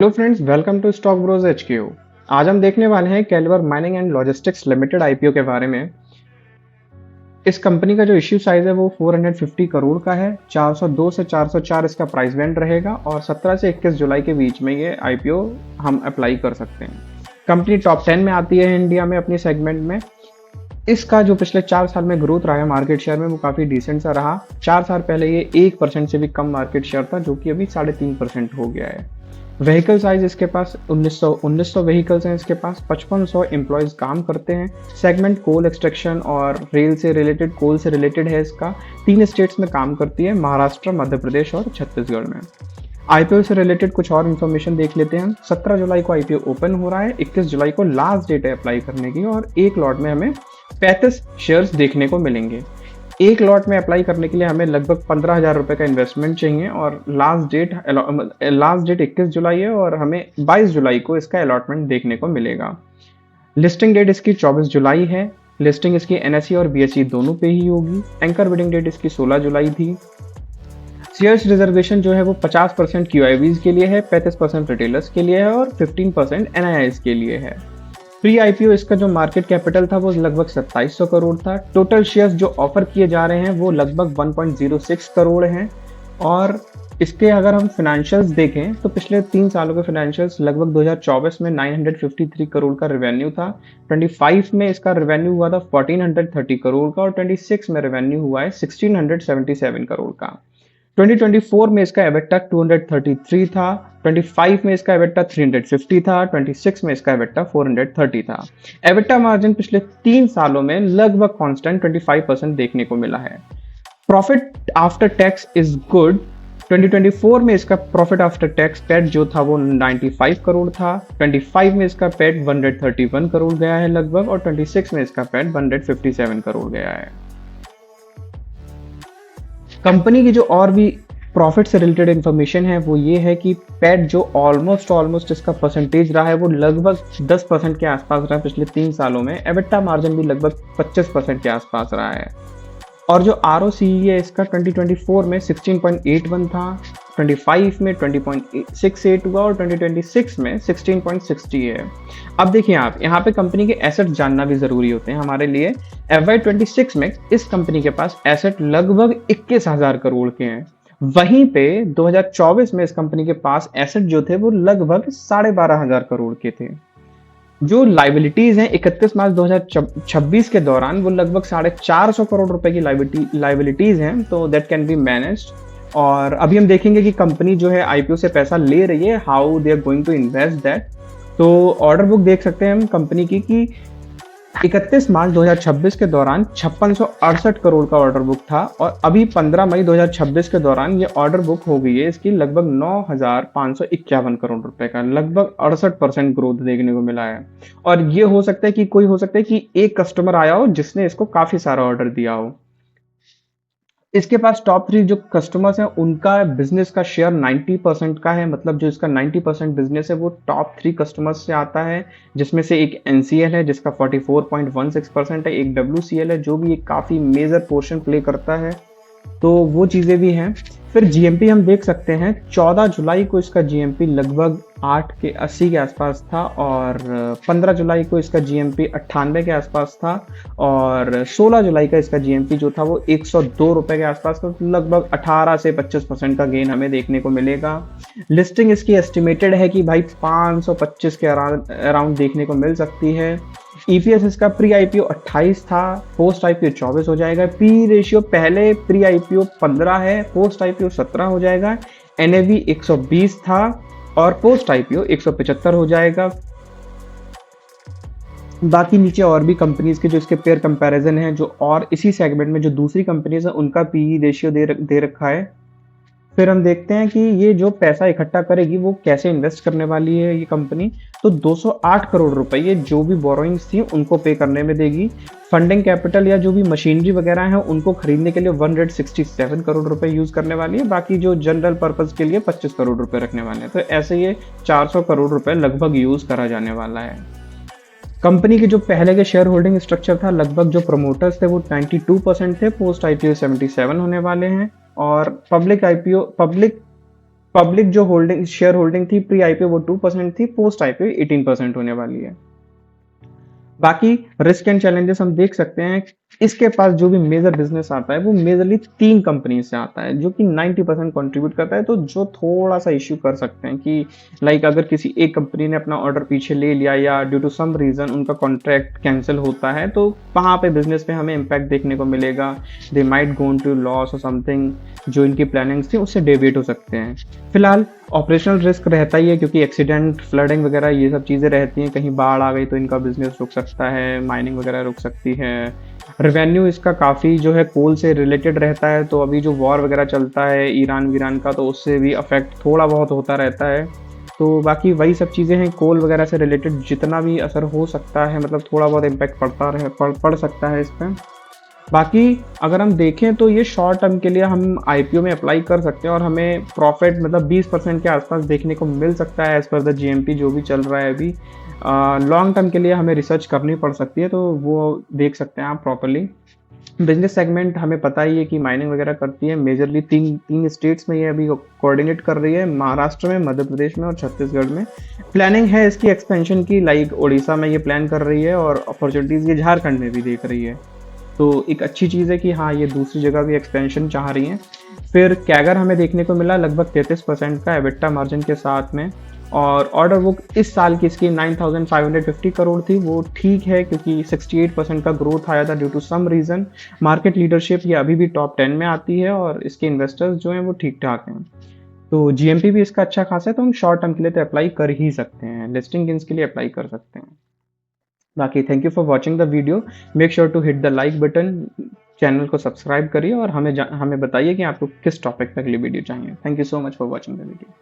Hello friends, welcome to Stock Bros HQ। आज हम देखने वाले हैं Caliber Mining and Logistics Limited IPO के बारे में। इस कंपनी का जो इश्यू साइज है वो 450 करोड़ का है। 402 से 404 इसका प्राइस बैंड रहेगा और 17 से 21 जुलाई के बीच में ये IPO हम अप्लाई कर सकते हैं। कंपनी टॉप 10 में आती है इंडिया में अपनी सेगमेंट में। इसका जो पिछले 4 साल में ग्रोथ रहा है मार्केट शेयर में वो काफ़ी डिसेंट सा रहा। 4 साल पहले ये 1% से भी कम मार्केट शेयर था, जो कि अभी 3.5% हो गया है। व्हीकल साइज इसके पास 1900 व्हीकल्स हैं इसके पास। 5500 एम्प्लॉयज काम करते हैं। सेगमेंट कोल एक्सट्रैक्शन और रेल से रिलेटेड, कोल से रिलेटेड है इसका। 3 स्टेट्स में काम करती है, महाराष्ट्र, मध्य प्रदेश और छत्तीसगढ़ में। IPO से रिलेटेड कुछ और इन्फॉर्मेशन देख लेते हैं हम। 17 जुलाई को IPO ओपन हो रहा है। 21 जुलाई को लास्ट डेट है अप्लाई करने की और एक लॉट में हमें 35 शेयर्स देखने को मिलेंगे। एक लॉट में अप्लाई करने के लिए हमें लगभग 15,000 रुपये का इन्वेस्टमेंट चाहिए और लास्ट डेट 21 जुलाई है और हमें 22 जुलाई को इसका अलॉटमेंट देखने को मिलेगा। लिस्टिंग डेट इसकी 24 जुलाई है। लिस्टिंग इसकी NSE और BSE दोनों पे ही होगी। एंकर बिडिंग डेट इसकी 16 जुलाई थी। शेयर्स रिजर्वेशन जो है वो 50% QIBs के लिए है, 35% रिटेलर्स के लिए है और 15% NIIs के लिए है। प्री IPO इसका जो मार्केट कैपिटल था वो लगभग 2700 करोड़ था। टोटल शेयर्स जो ऑफर किए जा रहे हैं वो लगभग 1.06 करोड़ हैं। और इसके अगर हम फाइनेंशियल्स देखें तो पिछले 3 सालों के फाइनेंशियल्स लगभग 2024 में 953 करोड़ का रेवेन्यू था। 25 में इसका रेवेन्यू हुआ था 1430 करोड़ का और 26 में रेवेन्यू हुआ है 1677 करोड़ का। 2024 में इसका EBITDA 233 था। 25 में इसका EBITDA 350 था। 26 में इसका EBITDA 430 था। EBITDA मार्जिन पिछले 3 सालों में लगभग कांस्टेंट 25% देखने को मिला है। Profit after tax is good. 2024 में इसका प्रॉफिट आफ्टर टैक्स पैट जो था वो 95 करोड़ था। 25 में इसका पैट 131 करोड़ गया है लगभग और 26 में इसका पैट 157 करोड़ गया है। कंपनी की जो और भी प्रॉफिट से रिलेटेड इन्फॉर्मेशन है वो ये है कि पैट जो ऑलमोस्ट इसका परसेंटेज रहा है वो लगभग 10% के आसपास रहा है पिछले 3 सालों में। EBITDA मार्जिन भी लगभग 25% के आसपास रहा है। और जो ROCE है इसका 2024 में 16.81 था। 25 में 20.68 हुआ और 2026 में 16.60 है। अब देखिए, आप यहाँ पे कंपनी के एसेट जानना भी जरूरी होते हैं हमारे लिए। FY26 में इस कंपनी के पास एसेट लगभग 21,000 करोड़ के हैं। वहीं पे 2024 में इस कंपनी के पास एसेट जो थे वो लगभग 12,500 करोड़ के थे। जो लाइबिलिटीज हैं 31 मार्च 2026 के दौरान वो लगभग 450 करोड़ रुपए की लाइबिलिटीज हैं, तो दैट कैन बी मैनेज्ड। और अभी हम देखेंगे कि कंपनी जो है IPO से पैसा ले रही है, how they are going to invest that. तो ऑर्डर बुक देख सकते हैं हम कंपनी की कि 31 मार्च 2026 के दौरान 5668 करोड़ का ऑर्डर बुक था और अभी 15 मई 2026 के दौरान ये ऑर्डर बुक हो गई है इसकी लगभग 9,551 करोड़ रुपए का। लगभग 68% ग्रोथ देखने को मिला है। और ये हो सकता है कि एक कस्टमर आया हो जिसने इसको काफी सारा ऑर्डर दिया हो। इसके पास टॉप 3 जो कस्टमर्स हैं उनका बिजनेस का शेयर 90% का है। मतलब जो इसका 90% बिजनेस है वो टॉप 3 कस्टमर्स से आता है, जिसमें से एक NCL है जिसका 44.16% है, एक WCL है जो भी एक काफ़ी मेजर पोर्शन प्ले करता है। तो वो चीज़ें भी हैं। फिर GMP हम देख सकते हैं 14 जुलाई को इसका GMP लगभग 8.80 के आसपास था और 15 जुलाई को इसका GMP 98 के आसपास था और 16 जुलाई का इसका GMP जो था वो 102 रुपए के आसपास था। लगभग 18 से 25% का गेन हमें देखने को मिलेगा। लिस्टिंग इसकी एस्टिमेटेड है कि भाई 525 के अराउंड देखने को मिल सकती है। EPS इसका प्री IPO 28 था, पोस्ट IPO 24 हो जाएगा। P रेशियो पहले प्री IPO 15 है, पोस्ट IPO 17 हो जाएगा। NAV 120 था और पोस्ट IPO 175 हो जाएगा। बाकी नीचे और भी कंपनीज के जो इसके पेयर कंपैरिजन है, जो और इसी सेगमेंट में जो दूसरी कंपनीज है उनका PE रेशियो दे रखा है। फिर हम देखते हैं कि ये जो पैसा इकट्ठा करेगी वो कैसे इन्वेस्ट करने वाली है ये कंपनी। तो 208 करोड़ रुपए ये जो भी बोरोइंग्स थी उनको पे करने में देगी। फंडिंग कैपिटल या जो भी मशीनरी वगैरह है उनको खरीदने के लिए 167 करोड़ रुपए यूज करने वाली है। बाकी जो जनरल पर्पज के लिए 25 करोड़ रुपए रखने वाले हैं। तो ऐसे ये 400 करोड़ रुपए लगभग यूज करा जाने वाला है। कंपनी के जो पहले के शेयर होल्डिंग स्ट्रक्चर था, लगभग जो प्रमोटर्स थे वो 92% थे। पोस्ट IPO 77 होने वाले हैं और पब्लिक पब्लिक जो होल्डिंग शेयर होल्डिंग थी प्री आईपीओ वो 2% थी, पोस्ट आईपीओ 18% होने वाली है। बाकी रिस्क एंड चैलेंजेस हम देख सकते हैं। इसके पास जो भी मेजर बिजनेस आता है वो मेजरली 3 कंपनी से आता है, जो कि 90% कंट्रीब्यूट करता है। तो जो थोड़ा सा इश्यू कर सकते हैं कि लाइक अगर किसी एक कंपनी ने अपना ऑर्डर पीछे ले लिया या ड्यू टू सम रीजन उनका कॉन्ट्रैक्ट कैंसिल होता है, तो वहां पे बिजनेस पे हमें इम्पैक्ट देखने को मिलेगा। They might go to loss or something, जो इनकी प्लानिंग्स थी उससे डेविएट हो सकते हैं। फिलहाल ऑपरेशनल रिस्क रहता ही है, क्योंकि एक्सीडेंट, फ्लडिंग वगैरह ये सब चीज़ें रहती हैं। कहीं बाढ़ आ गई तो इनका बिजनेस रुक सकता है, माइनिंग वगैरह रुक सकती है। रेवेन्यू इसका काफ़ी जो है कोल से रिलेटेड रहता है, तो अभी जो वॉर वगैरह चलता है ईरान वीरान का, तो उससे भी अफेक्ट थोड़ा बहुत होता रहता है। तो बाकी वही सब चीज़ें हैं, कोल वगैरह से रिलेटेड जितना भी असर हो सकता है, मतलब थोड़ा बहुत इम्पैक्ट पड़ सकता है इस पर। बाकी अगर हम देखें तो ये शॉर्ट टर्म के लिए हम आईपीओ में अप्लाई कर सकते हैं और हमें प्रॉफिट मतलब 20% के आसपास देखने को मिल सकता है एज पर द जीएमपी जो भी चल रहा है अभी। लॉन्ग टर्म के लिए हमें रिसर्च करनी पड़ सकती है, तो वो देख सकते हैं आप प्रॉपरली। बिजनेस सेगमेंट हमें पता ही है कि माइनिंग वगैरह करती है, मेजरली तीन तीन स्टेट्स में ये अभी कोऑर्डिनेट कर रही है, महाराष्ट्र में, मध्य प्रदेश में और छत्तीसगढ़ में। प्लानिंग है इसकी एक्सपेंशन की, लाइक उड़ीसा में ये प्लान कर रही है और अपॉर्चुनिटीज़ ये झारखंड में भी देख रही है। तो एक अच्छी चीज़ है कि हाँ, ये दूसरी जगह भी एक्सपेंशन चाह रही हैं। फिर कैगर हमें देखने को मिला लगभग 33% का एबिटा मार्जिन के साथ में। और ऑर्डर बुक इस साल की इसकी 9,550 करोड़ थी, वो ठीक है क्योंकि 68% का ग्रोथ आया था due to some reason. Market leadership ये अभी भी टॉप 10 में आती है और इसके इन्वेस्टर्स जो हैं वो ठीक ठाक हैं। तो जीएमपी भी इसका अच्छा खासा है, तो हम शॉर्ट टर्म के लिए तो अप्लाई कर ही सकते हैं, लिस्टिंग गेन्स के लिए अप्लाई कर सकते हैं। बाकी thank you for watching the video. Make sure to hit the like button, channel को सब्सक्राइब करिए और हमें बताइए कि आपको किस टॉपिक पे अगली वीडियो चाहिए। Thank you so much for watching the video.